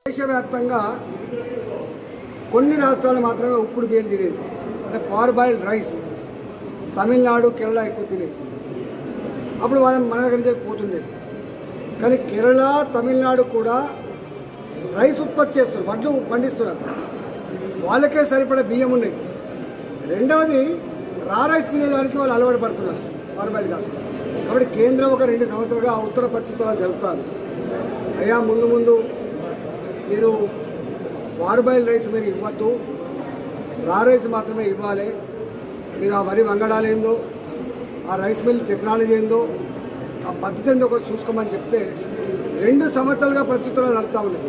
దేశవ్యాప్తంగా కొన్ని రాష్ట్రాలు మాత్రమే ఉప్పుడు బియ్యం తినేది, అంటే far boiled rice. Tamil Nadu, Kerala ఎక్కువ తినేది. అప్పుడు మన దగ్గర నుంచి పోతుంది. కానీ కేరళ, తమిళనాడు కూడా రైస్ ఉత్పత్తి చేస్తారు, వడ్లు పండిస్తున్నారు. వాళ్ళకే సరిపడే బియ్యం ఉన్నాయి. రెండవది, రా రైస్ తినేదానికి వాళ్ళు అలవాటు పడుతున్నారు, ఫార్ బాయిల్డ్ కాదు. కాబట్టి కేంద్రం ఒక 2 సంవత్సరాలుగా ఉత్తర ప్రత్యుత్తరాలు జరుపుతారు. అయ్యా, ముందు మీరు ఫార్ బాయిల్డ్ రైస్ మీరు ఇవ్వద్దు, రా రైస్ మాత్రమే ఇవ్వాలి. మీరు ఆ వరి వంగడాలు ఏందో, ఆ రైస్ మిల్ టెక్నాలజీ ఏందో, ఆ పద్ధతి ఏందో ఒకటి చూసుకోమని చెప్తే 2 సంవత్సరాలుగా ప్రత్యుత్తరాలు నడుస్తూ ఉన్నాయి.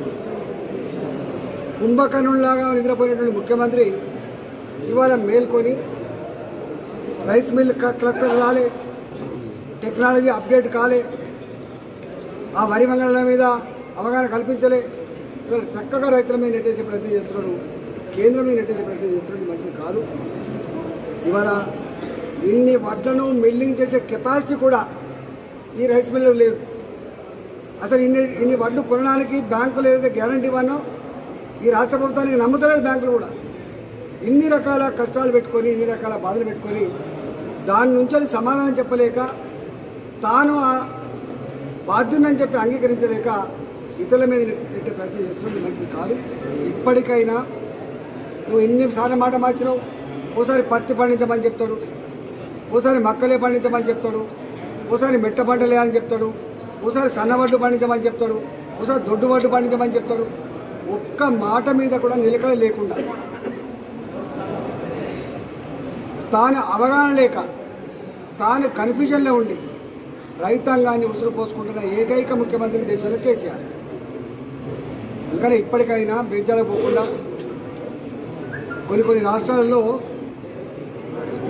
కుంభకర్ణులాగా నిద్రపోయినటువంటి ముఖ్యమంత్రి ఇవాళ మేల్కొని రైస్ మిల్ క్లస్టర్ రాలే, టెక్నాలజీ అప్డేట్ కాలే, ఆ వరి వంగడాల మీద అవగాహన కల్పించలే. ఇవాళ చక్కగా రైతుల మీద నెట్టేసే ప్రయత్నం చేస్తున్నాడు, కేంద్రం మీద నెట్టేసే ప్రయత్నం చేస్తున్నాడు. మంచిది కాదు. ఇవాళ ఇన్ని వడ్లను మిల్లింగ్ చేసే కెపాసిటీ కూడా ఈ రైస్ మిల్లు లేదు. అసలు ఇన్ని వడ్లు కొనడానికి బ్యాంకులు ఏదైతే గ్యారంటీ ఇవ్వనో ఈ రాష్ట్ర ప్రభుత్వానికి నమ్ముతలేదు బ్యాంకులు కూడా. ఇన్ని రకాల కష్టాలు పెట్టుకొని, ఇన్ని రకాల బాధలు పెట్టుకొని దాని నుంచి అది సమాధానం చెప్పలేక, తాను బాధ్యునని చెప్పి అంగీకరించలేక ఇతరుల మీద పెట్టే ప్రయత్నం చేస్తుంది. మంచిది కాదు. ఇప్పటికైనా నువ్వు ఎన్నిసార్లు మాట మార్చినావు. ఓసారి పత్తి పండించమని చెప్తాడు, ఓసారి మక్కలే పండించమని చెప్తాడు, ఓసారి మెట్ట పంటలే అని చెప్తాడు, ఓసారి సన్నవడ్లు పండించమని చెప్తాడు, ఓసారి దొడ్డు వడ్లు పండించమని చెప్తాడు. ఒక్క మాట మీద కూడా నిలకడ లేకుండా, తాను అవగాహన లేక, తాను కన్ఫ్యూజన్లో ఉండి రైతాంగాన్ని ఉసురు పోసుకుంటున్న ఏకైక ముఖ్యమంత్రి దేశంలో కేసీఆర్. ఇంకా ఇప్పటికైనా బేజాలు పోకుండా కొన్ని రాష్ట్రాలలో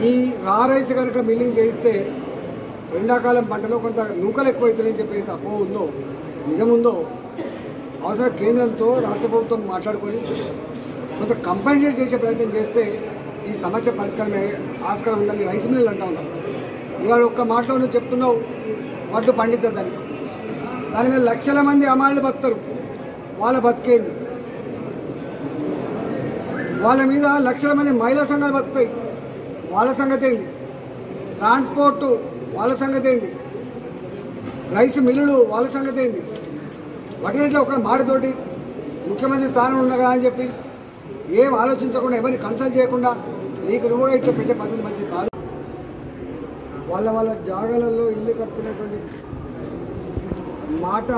ఈ రా రైస్ కనుక మిల్లింగ్ చేయిస్తే ఎండాకాలం పంటలో కొంత నూకలు ఎక్కువైతున్నాయని చెప్పి అపో ఉందో, నిజముందో, అవసరం కేంద్రంతో రాష్ట్ర ప్రభుత్వం మాట్లాడుకొని కొంత కంపెన్సేట్ చేసే ప్రయత్నం చేస్తే ఈ సమస్య పరిష్కారమే ఆస్కారం ఉందని రైస్ మిల్లు అంటూ ఉన్నారు. ఇవాళ ఒక్క మాటలో నువ్వు చెప్తున్నావు వడ్లు పండించద్దని, దాని మీద లక్షల మంది అమాయకులు బతుకుతారు. వాళ్ళ బతికేంది? వాళ్ళ మీద లక్షల మంది మహిళా సంఘాలు బతుకుతాయి, వాళ్ళ సంగతి ఏంది? ట్రాన్స్పోర్టు వాళ్ళ సంగతి ఏంది? రైస్ మిల్లులు వాళ్ళ సంగతి ఏంది? వాటిలో ఒక మాటతోటి ముఖ్యమంత్రి స్థానం ఉన్నగా అని చెప్పి ఏం ఆలోచించకుండా, ఎవరిని కన్సల్ట్ చేయకుండా నీకు నువ్వుగా ఇట్లా పెట్టే పద్ధతి మంచిది కాదు. వాళ్ళ జాగాలలో ఇల్లు కట్టుకునేటువంటి మాట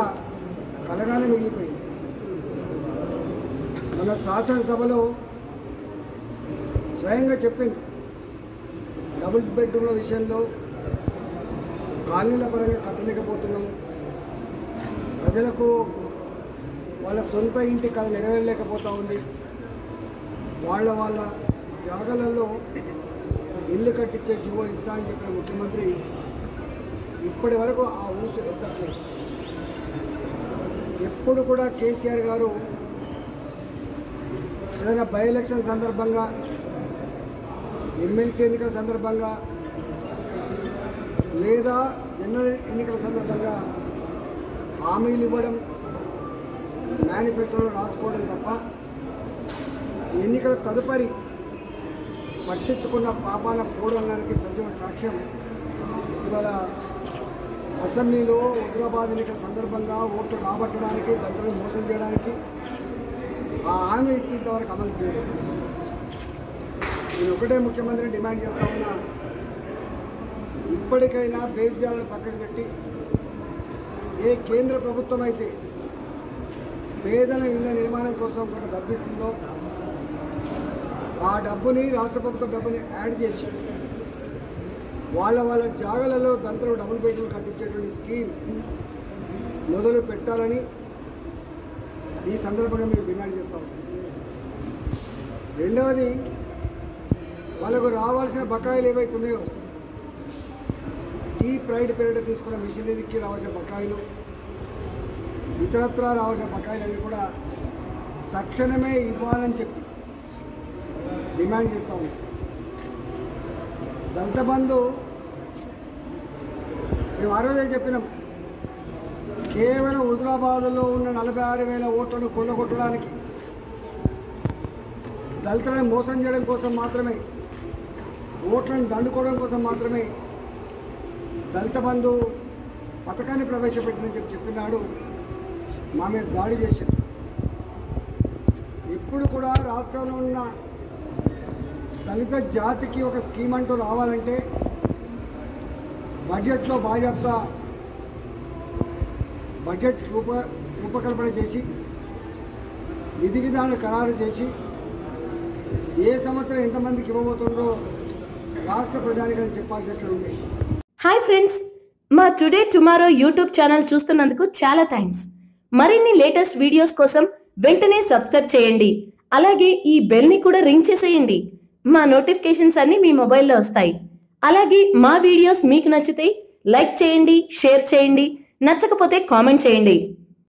కలగానే మిగిలిపోయింది. మన శాసనసభలో స్వయంగా చెప్పింది, డబుల్ బెడ్రూమ్ల విషయంలో కాలనీల పరంగా కట్టలేకపోతున్నాం, ప్రజలకు వాళ్ళ సొంత ఇంటి కళ నెరవేరలేకపోతూ ఉంది, వాళ్ళ జాగాలలో ఇల్లు కట్టించే జీవో ఇస్తా అని చెప్పిన ముఖ్యమంత్రి ఇప్పటి వరకు ఆ ఊసు ఎత్తట్లేదు. ఎప్పుడు కూడా కేసీఆర్ గారు ఏదైనా బై ఎలక్షన్ సందర్భంగా, ఎమ్మెల్సీ ఎన్నికల సందర్భంగా, లేదా జనరల్ ఎన్నికల సందర్భంగా హామీలు ఇవ్వడం, మేనిఫెస్టోలో రాసుకోవడం తప్ప ఎన్నికల తదుపరి పట్టించుకున్న పాపాన పోవడానికి సజీవ సాక్ష్యం ఇవాళ అసెంబ్లీలో హుజరాబాద్ ఎన్నికల సందర్భంగా ఓట్లు రాబట్టడానికి, దళితులను మోసం చేయడానికి ఆ హామీ ఇచ్చేంతవరకు అమలు చేయడం. నేను ఒకటే ముఖ్యమంత్రిని డిమాండ్ చేస్తా ఉన్నా, ఇప్పటికైనా బేస్యాలను పక్కన పెట్టి ఏ కేంద్ర ప్రభుత్వం అయితే పేదల ఇళ్ల నిర్మాణం కోసం కొంత డబ్బిస్తుందో ఆ డబ్బుని, రాష్ట్ర ప్రభుత్వ డబ్బుని యాడ్ చేసి వాళ్ళ జాగాలలో దళితులు డబుల్ బెడ్రూమ్ కట్టించేటువంటి స్కీమ్ మొదలు పెట్టాలని ఈ సందర్భంగా మేము డిమాండ్ చేస్తాం. రెండవది, వాళ్ళకు రావాల్సిన బకాయిలు ఏవైతే ఉన్నాయో, టీ ప్రైడ్ పీరియడ్ తీసుకున్న మిషనరీకి రావాల్సిన బకాయిలు, ఇతరత్రా రావాల్సిన బకాయిలన్నీ కూడా తక్షణమే ఇవ్వాలని చెప్పి డిమాండ్ చేస్తూ ఉన్నాం. దళిత బంధు మేము ఆ రోజే చెప్పినాం, కేవలం హుజరాబాద్లో ఉన్న 46,000 ఓట్లను కొల్లగొట్టడానికి, దళితులను మోసం చేయడం కోసం మాత్రమే, ఓట్లను దండుకోవడం కోసం మాత్రమే దళిత బంధు పథకాన్ని ప్రవేశపెట్టిందని చెప్పినాడు. మా మీద దాడి చేశారు. ఇప్పుడు కూడా రాష్ట్రంలో ఉన్న దళిత జాతికి ఒక స్కీమ్ అంటూ రావాలంటే బడ్జెట్లో బాజాప్తా బడ్జెట్ రూపకల్పన చేసి విధి విధానాలు ఖరారు చేసి ఏ సంవత్సరం ఎంతమందికి ఇవ్వబోతుందో రాష్ట్ర ప్రజానికని చెప్పాల్సినట్లు ఉంది. హాయ్ ఫ్రెండ్స్, మా టుడే టుమారో యూట్యూబ్ ఛానల్ చూస్తున్నందుకు చాలా థ్యాంక్స్. మరిన్ని లేటెస్ట్ వీడియోస్ కోసం వెంటనే సబ్స్క్రైబ్ చేయండి. అలాగే ఈ బెల్ ని కూడా రింగ్ చేసేయండి. మా నోటిఫికేషన్స్ అన్ని మీ మొబైల్లో వస్తాయి. అలాగే మా వీడియోస్ మీకు నచ్చితే లైక్ చేయండి, షేర్ చేయండి, నచ్చకపోతే కామెంట్ చేయండి.